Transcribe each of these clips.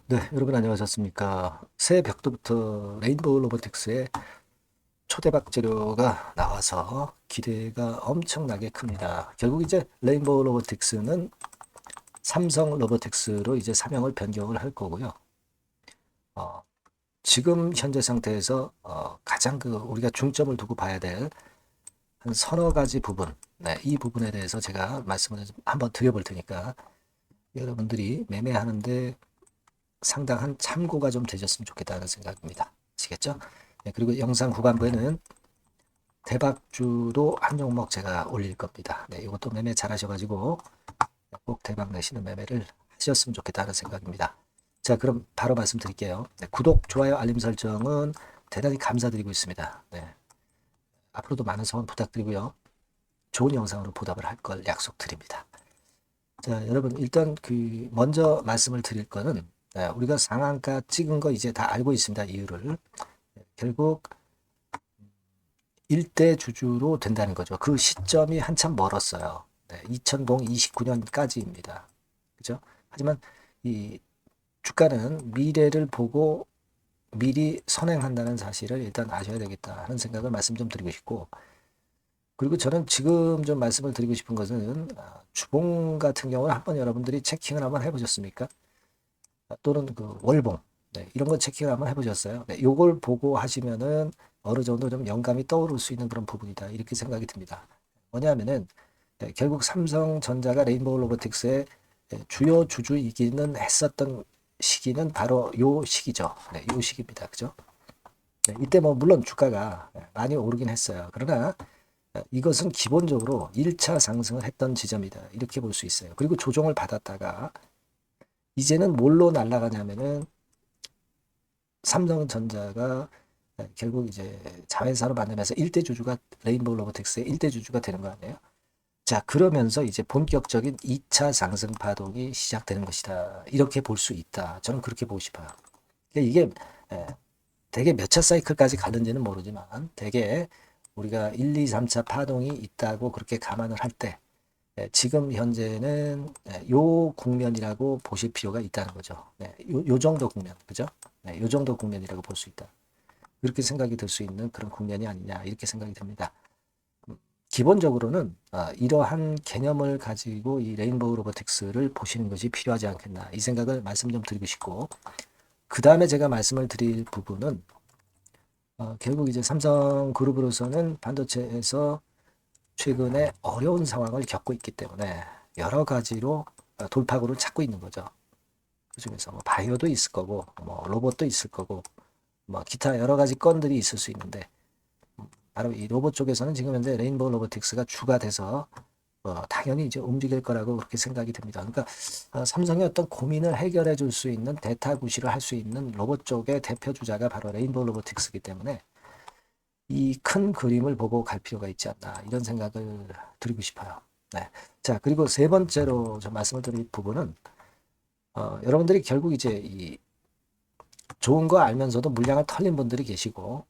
네, 여러분 안녕하셨습니까? 새 벽두부터 레인보우 로보틱스의 초대박 재료가 나와서 기대가 엄청나게 큽니다. 결국 이제 레인보우 로보틱스는 삼성 로보틱스로 이제 사명을 변경을 할 거고요. 어, 지금 현재 상태에서 가장 우리가 중점을 두고 봐야 될 한 서너 가지 부분, 네, 이 부분에 대해서 제가 말씀을 한번 드려볼 테니까 여러분들이 매매하는데 상당한 참고가 좀 되셨으면 좋겠다는 생각입니다. 아시겠죠? 네, 그리고 영상 후반부에는 대박주도 한 종목 제가 올릴 겁니다. 네, 이것도 매매 잘 하셔가지고 꼭 대박 내시는 매매를 하셨으면 좋겠다는 생각입니다. 자, 그럼 바로 말씀드릴게요. 네, 구독, 좋아요, 알림 설정은 대단히 감사드리고 있습니다. 네, 앞으로도 많은 성원 부탁드리고요. 좋은 영상으로 보답을 할 걸 약속드립니다. 자, 여러분 일단 먼저 말씀을 드릴 거는 우리가 상한가 찍은 거 이제 다 알고 있습니다. 이유를. 결국 일대 주주로 된다는 거죠. 그 시점이 한참 멀었어요. 네, 2029년까지입니다. 그죠? 하지만 이 주가는 미래를 보고 미리 선행한다는 사실을 일단 아셔야 되겠다 하는 생각을 말씀 좀 드리고 싶고, 그리고 저는 지금 좀 말씀을 드리고 싶은 것은 주봉 같은 경우는 한번 여러분들이 체킹을 한번 해보셨습니까? 또는 그 월봉, 네, 이런 거 체킹을 한번 해보셨어요? 네, 요걸 보고 하시면은 어느 정도 좀 영감이 떠오를 수 있는 그런 부분이다 이렇게 생각이 듭니다. 뭐냐면은 네, 결국 삼성전자가 레인보우 로보틱스의 주요 주주이기는 했었던 시기는 바로 요 시기죠. 네, 요 시기입니다. 그죠? 네, 이때 뭐 물론 주가가 많이 오르긴 했어요. 그러나 이것은 기본적으로 1차 상승을 했던 지점이다. 이렇게 볼 수 있어요. 그리고 조정을 받았다가 이제는 뭘로 날아가냐면은 삼성전자가 결국 이제 자회사로 만들면서 일대 주주가 레인보우 로보틱스의 일대 주주가 되는 거 아니에요? 자, 그러면서 이제 본격적인 2차 상승 파동이 시작되는 것이다. 이렇게 볼 수 있다. 저는 그렇게 보고 싶어요. 그러니까 이게 대개 몇 차 사이클까지 가는지는 모르지만 대개 우리가 1, 2, 3차 파동이 있다고 그렇게 감안을 할 때 지금 현재는 요 국면이라고 보실 필요가 있다는 거죠. 요 정도 국면, 그죠? 요 정도 국면이라고 볼 수 있다. 그렇게 생각이 들 수 있는 그런 국면이 아니냐 이렇게 생각이 듭니다. 기본적으로는 이러한 개념을 가지고 이 레인보우 로보틱스를 보시는 것이 필요하지 않겠나 이 생각을 말씀 좀 드리고 싶고, 그 다음에 제가 말씀을 드릴 부분은 결국 이제 삼성그룹으로서는 반도체에서 최근에 어려운 상황을 겪고 있기 때문에 여러 가지로 돌파구를 찾고 있는 거죠. 그중에서 뭐 바이오도 있을 거고 뭐 로봇도 있을 거고 뭐 기타 여러 가지 건들이 있을 수 있는데, 바로 이 로봇 쪽에서는 지금 현재 레인보우 로보틱스가 주가 돼서 당연히 이제 움직일 거라고 그렇게 생각이 듭니다. 그러니까 삼성의 어떤 고민을 해결해 줄 수 있는 대타구시를 할 수 있는 로봇 쪽의 대표 주자가 바로 레인보우 로보틱스이기 때문에 이 큰 그림을 보고 갈 필요가 있지 않나 이런 생각을 드리고 싶어요. 네. 자, 그리고 세 번째로 좀 말씀을 드릴 부분은 여러분들이 결국 이제 이 좋은 거 알면서도 물량을 털린 분들이 계시고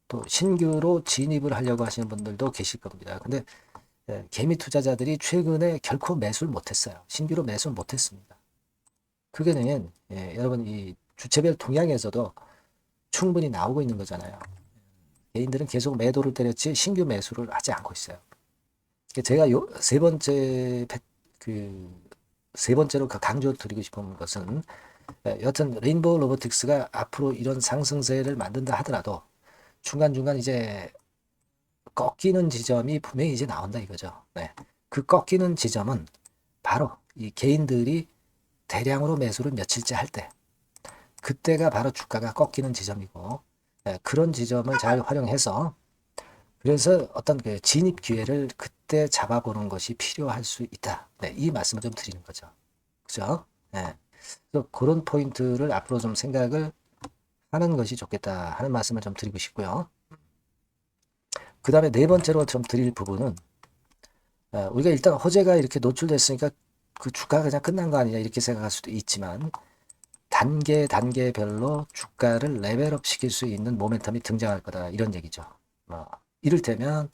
또 신규로 진입을 하려고 하시는 분들도 계실 겁니다. 근데 개미 투자자들이 최근에 결코 매수를 못했어요. 신규로 매수를 못했습니다. 그게는 여러분 이 주체별 동향에서도 충분히 나오고 있는 거잖아요. 개인들은 계속 매도를 때렸지 신규 매수를 하지 않고 있어요. 제가 요 세 번째 세 번째로 강조 드리고 싶은 것은 여튼 레인보우 로보틱스가 앞으로 이런 상승세를 만든다 하더라도 중간중간 이제 꺾이는 지점이 분명히 이제 나온다 이거죠. 네. 그 꺾이는 지점은 바로 이 개인들이 대량으로 매수를 며칠째 할 때, 그때가 바로 주가가 꺾이는 지점이고, 그런 지점을 잘 활용해서 그래서 어떤 그 진입 기회를 그때 잡아보는 것이 필요할 수 있다. 네, 이 말씀을 좀 드리는 거죠. 그죠? 네. 그래서 그런 포인트를 앞으로 좀 생각을 하는 것이 좋겠다 하는 말씀을 좀 드리고 싶고요. 그 다음에 네 번째로 좀 드릴 부분은 우리가 일단 호재가 이렇게 노출됐으니까 그 주가가 그냥 끝난 거 아니냐 이렇게 생각할 수도 있지만 단계별로 주가를 레벨업 시킬 수 있는 모멘텀이 등장할 거다 이런 얘기죠. 이를테면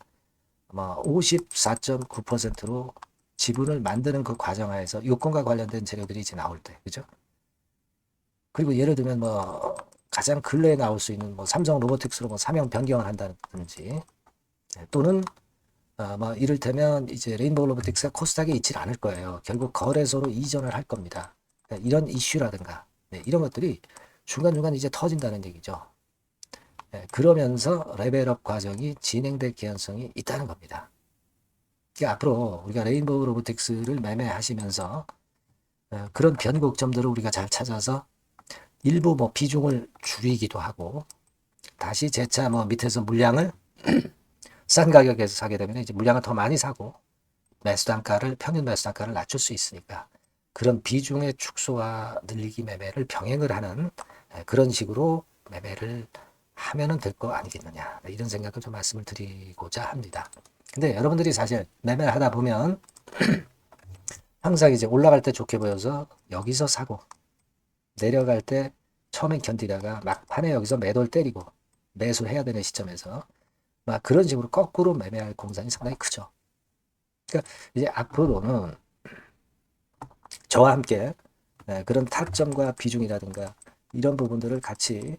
54.9%로 지분을 만드는 그 과정하에서 요건과 관련된 재료들이 이제 나올 때, 그죠? 그리고 예를 들면 뭐 가장 근래에 나올 수 있는 뭐 삼성 로보틱스로 뭐 사명 변경을 한다든지 또는 뭐 이를테면 이제 레인보우 로보틱스가 코스닥에 있질 않을 거예요. 결국 거래소로 이전을 할 겁니다. 이런 이슈라든가 이런 것들이 중간중간 이제 터진다는 얘기죠. 그러면서 레벨업 과정이 진행될 개연성이 있다는 겁니다. 그러니까 앞으로 우리가 레인보우 로보틱스를 매매하시면서 그런 변곡점들을 우리가 잘 찾아서 일부 뭐 비중을 줄이기도 하고 다시 재차 뭐 밑에서 물량을 싼 가격에서 사게 되면 이제 물량을 더 많이 사고 매수 단가를 평균 매수 단가를 낮출 수 있으니까 그런 비중의 축소와 늘리기 매매를 병행을 하는 그런 식으로 매매를 하면은 될 거 아니겠느냐 이런 생각을 좀 말씀을 드리고자 합니다. 근데 여러분들이 사실 매매를 하다 보면 항상 이제 올라갈 때 좋게 보여서 여기서 사고 내려갈 때 처음엔 견디다가 막판에 여기서 매도를 때리고 매수해야 되는 시점에서 막 그런 식으로 거꾸로 매매할 공산이 상당히 크죠. 그러니까 이제 앞으로는 저와 함께 그런 타점과 비중이라든가 이런 부분들을 같이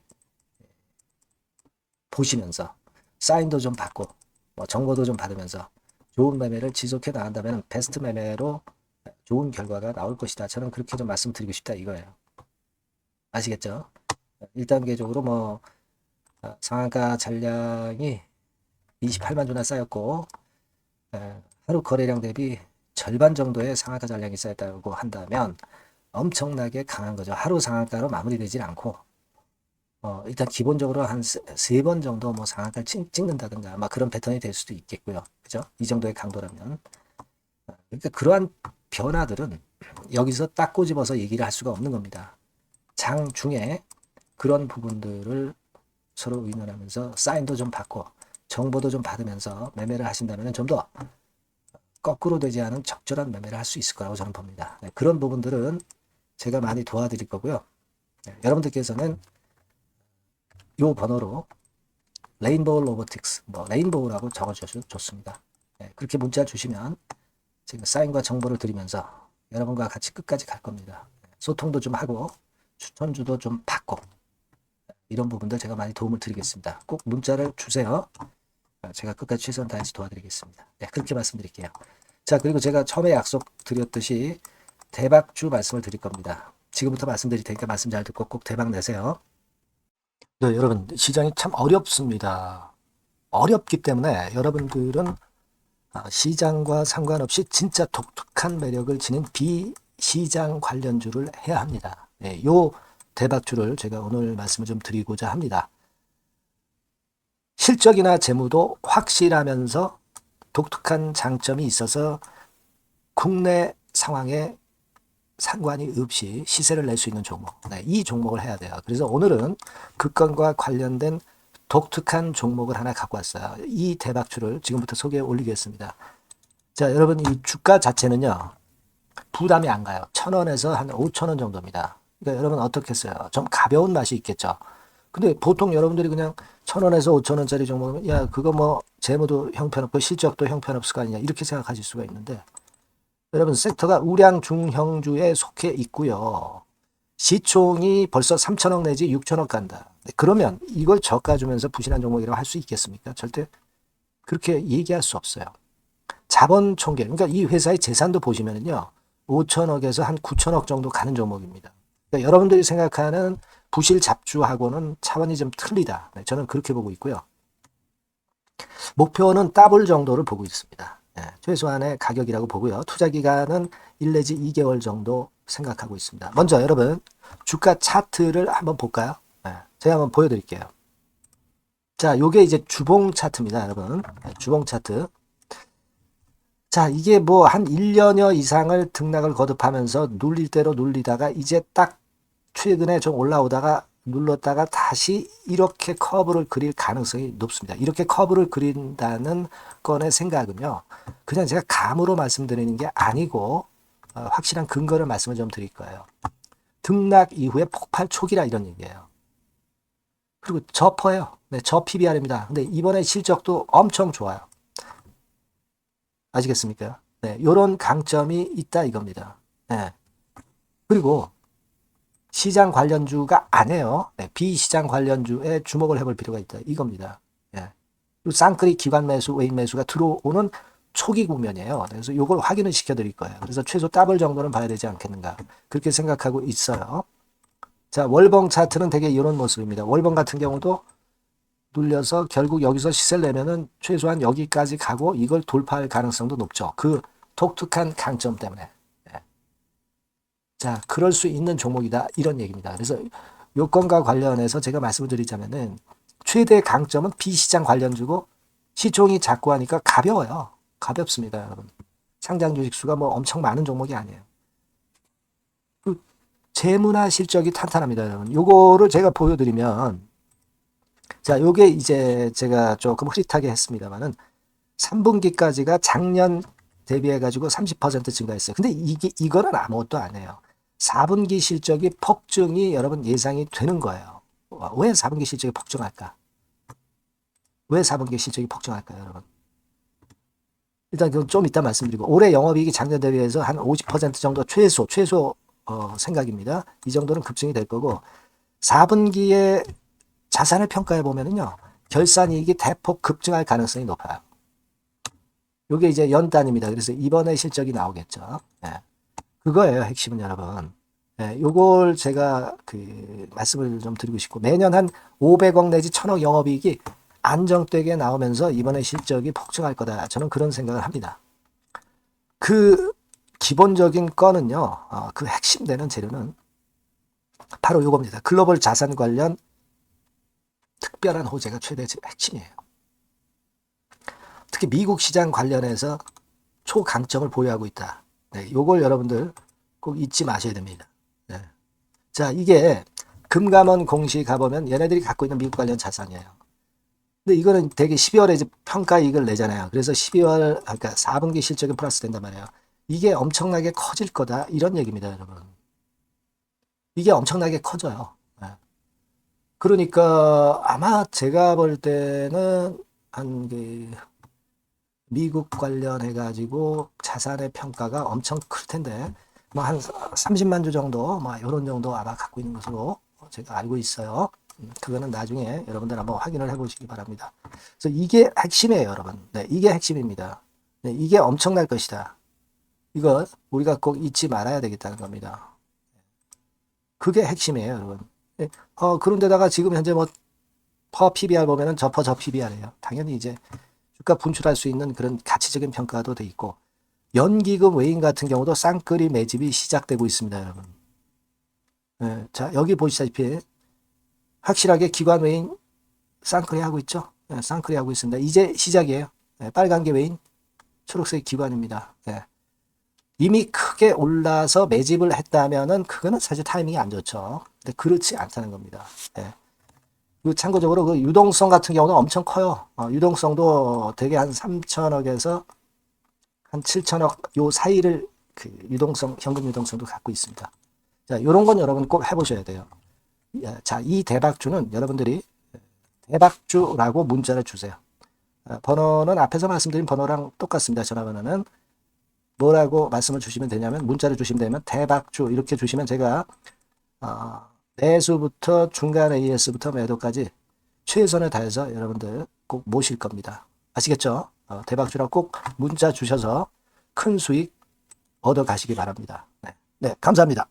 보시면서 사인도 좀 받고 뭐 정보도 좀 받으면서 좋은 매매를 지속해 나간다면 베스트 매매로 좋은 결과가 나올 것이다. 저는 그렇게 좀 말씀드리고 싶다 이거예요. 아시겠죠? 1단계적으로 뭐 상한가 잔량이 28만 주나 쌓였고 하루 거래량 대비 절반 정도의 상한가 잔량이 쌓였다고 한다면 엄청나게 강한 거죠. 하루 상한가로 마무리되질 않고 일단 기본적으로 한 세 번 정도 뭐 상한가를 찍는다든가 막 그런 패턴이 될 수도 있겠고요. 그죠? 이 정도의 강도라면. 그러니까 그러한 변화들은 여기서 딱 꼬집어서 얘기를 할 수가 없는 겁니다. 장 중에 그런 부분들을 서로 의논하면서 사인도 좀 받고 정보도 좀 받으면서 매매를 하신다면 좀 더 거꾸로 되지 않은 적절한 매매를 할 수 있을 거라고 저는 봅니다. 그런 부분들은 제가 많이 도와드릴 거고요. 여러분들께서는 이 번호로 레인보우 로보틱스, 뭐 레인보우라고 적어주셔도 좋습니다. 그렇게 문자 주시면 제가 사인과 정보를 드리면서 여러분과 같이 끝까지 갈 겁니다. 소통도 좀 하고 추천주도 좀 받고 이런 부분들 제가 많이 도움을 드리겠습니다. 꼭 문자를 주세요. 제가 끝까지 최선을 다해서 도와드리겠습니다. 그렇게 말씀드릴게요. 자, 그리고 제가 처음에 약속드렸듯이 대박주 말씀을 드릴 겁니다. 지금부터 말씀드릴 테니까 말씀 잘 듣고 꼭 대박 내세요. 네, 여러분 시장이 참 어렵습니다. 어렵기 때문에 여러분들은 시장과 상관없이 진짜 독특한 매력을 지닌 비시장 관련주를 해야 합니다. 요 대박주를 제가 오늘 말씀을 좀 드리고자 합니다. 실적이나 재무도 확실하면서 독특한 장점이 있어서 국내 상황에 상관이 없이 시세를 낼 수 있는 종목. 이 종목을 해야 돼요. 그래서 오늘은 그 건과 관련된 독특한 종목을 하나 갖고 왔어요. 이 대박주를 지금부터 소개해 올리겠습니다. 자, 여러분 이 주가 자체는요. 부담이 안 가요. 1,000원에서 한 5,000원 정도입니다. 그러니까 여러분 어떻겠어요? 좀 가벼운 맛이 있겠죠. 근데 보통 여러분들이 그냥 1,000원에서 5,000원짜리 종목은 야 그거 뭐 재무도 형편없고 실적도 형편없을 거 아니냐 이렇게 생각하실 수가 있는데 여러분 섹터가 우량 중형주에 속해 있고요. 시총이 벌써 3천억 내지 6천억 간다. 그러면 이걸 저가 주면서 부실한 종목이라고 할 수 있겠습니까? 절대 그렇게 얘기할 수 없어요. 자본 총계, 그러니까 이 회사의 재산도 보시면요. 5천억에서 한 9천억 정도 가는 종목입니다. 그러니까 여러분들이 생각하는 부실 잡주하고는 차원이 좀 틀리다. 저는 그렇게 보고 있고요. 목표는 더블 정도를 보고 있습니다. 최소한의 가격이라고 보고요. 투자 기간은 1 내지 2개월 정도 생각하고 있습니다. 먼저 여러분 주가 차트를 한번 볼까요? 제가 한번 보여드릴게요. 자, 요게 이제 주봉 차트입니다, 여러분. 주봉 차트. 자, 이게 뭐 한 1년여 이상을 등락을 거듭하면서 눌릴 대로 눌리다가 이제 딱 최근에 좀 올라오다가 눌렀다가 다시 이렇게 커브를 그릴 가능성이 높습니다. 이렇게 커브를 그린다는 건의 생각은요. 그냥 제가 감으로 말씀드리는 게 아니고 확실한 근거를 말씀을 좀 드릴 거예요. 등락 이후에 폭발 초기라 이런 얘기예요. 그리고 저퍼예요. 네, 저 PBR입니다. 근데 이번에 실적도 엄청 좋아요. 아시겠습니까? 네, 이런 강점이 있다 이겁니다. 네. 그리고 시장 관련주가 아니에요. 네, 비시장 관련주에 주목을 해볼 필요가 있다. 이겁니다. 예. 쌍끌이 기관 매수, 외인 매수가 들어오는 초기 국면이에요. 그래서 이걸 확인을 시켜드릴 거예요. 그래서 최소 더블 정도는 봐야 되지 않겠는가. 그렇게 생각하고 있어요. 자, 월봉 차트는 되게 이런 모습입니다. 월봉 같은 경우도 눌려서 결국 여기서 시세를 내면은 최소한 여기까지 가고 이걸 돌파할 가능성도 높죠. 그 독특한 강점 때문에. 예. 자, 그럴 수 있는 종목이다. 이런 얘기입니다. 그래서 요건과 관련해서 제가 말씀을 드리자면은 최대 강점은 비시장 관련주고 시총이 작고 하니까 가벼워요. 가볍습니다, 여러분. 상장 주식 수가 뭐 엄청 많은 종목이 아니에요. 그 재무나 실적이 탄탄합니다, 여러분. 요거를 제가 보여드리면 자, 요게 이제 제가 조금 흐릿하게 했습니다만은 3분기까지가 작년 대비해가지고 30% 증가했어요. 근데 이거는 아무것도 아니에요. 4분기 실적이 폭증이 여러분 예상이 되는 거예요. 왜 4분기 실적이 폭증할까? 왜 4분기 실적이 폭증할까요, 여러분? 일단 그건 좀 이따 말씀드리고 올해 영업이익이 작년 대비해서 한 50% 정도 최소 생각입니다. 이 정도는 급증이 될 거고 4분기에 자산을 평가해 보면은요. 결산이익이 대폭 급증할 가능성이 높아요. 이게 이제 연단입니다. 그래서 이번에 실적이 나오겠죠. 예. 그거예요. 핵심은 여러분. 예, 요걸 제가 말씀을 좀 드리고 싶고 매년 한 500억 내지 1000억 영업이익이 안정되게 나오면서 이번에 실적이 폭증할 거다. 저는 그런 생각을 합니다. 그 기본적인 거는요. 그 핵심되는 재료는 바로 요겁니다. 글로벌 자산 관련 특별한 호재가 최대 핵심이에요. 특히 미국 시장 관련해서 초강점을 보유하고 있다. 네, 요걸 여러분들 꼭 잊지 마셔야 됩니다. 네. 자, 이게 금감원 공시 가보면 얘네들이 갖고 있는 미국 관련 자산이에요. 근데 이거는 되게 12월에 이제 평가이익을 내잖아요. 그래서 12월, 그러니까 4분기 실적이 플러스 된단 말이에요. 이게 엄청나게 커질 거다. 이런 얘기입니다, 여러분. 이게 엄청나게 커져요. 네. 그러니까 아마 제가 볼 때는 한 미국 관련해가지고 자산의 평가가 엄청 클 텐데, 뭐 한 30만 주 정도, 뭐 이런 정도 아마 갖고 있는 것으로 제가 알고 있어요. 그거는 나중에 여러분들 한번 확인을 해보시기 바랍니다. 그래서 이게 핵심이에요, 여러분. 네, 이게 핵심입니다. 네, 이게 엄청날 것이다. 이거 우리가 꼭 잊지 말아야 되겠다는 겁니다. 그게 핵심이에요, 여러분. 네, 그런데다가 지금 현재 뭐 퍼 PBR 보면은 저 PBR이에요. 당연히 이제 주가 분출할 수 있는 그런 가치적인 평가도 돼 있고 연기금 외인 같은 경우도 쌍끌이 매집이 시작되고 있습니다, 여러분. 네, 자, 여기 보시다시피 확실하게 기관 외인 쌍끌이 하고 있죠. 네, 쌍끌이 하고 있습니다. 이제 시작이에요. 네, 빨간 게 외인, 초록색 기관입니다. 네. 이미 크게 올라서 매집을 했다면은 그거는 사실 타이밍이 안 좋죠. 근데 그렇지 않다는 겁니다. 네. 그리고 참고적으로 그 유동성 같은 경우는 엄청 커요. 유동성도 되게 한 3천억에서 한 7천억 요 사이를 현금 유동성도 갖고 있습니다. 자, 요런 건 여러분 꼭 해보셔야 돼요. 자, 이 대박주는 여러분들이 대박주라고 문자를 주세요. 번호는 앞에서 말씀드린 번호랑 똑같습니다. 전화번호는 뭐라고 말씀을 주시면 되냐면 문자를 주시면 되면 대박주 이렇게 주시면 제가 매수부터 중간 AS부터 매도까지 최선을 다해서 여러분들 꼭 모실 겁니다. 아시겠죠? 대박주라고 꼭 문자 주셔서 큰 수익 얻어 가시기 바랍니다. 네, 감사합니다.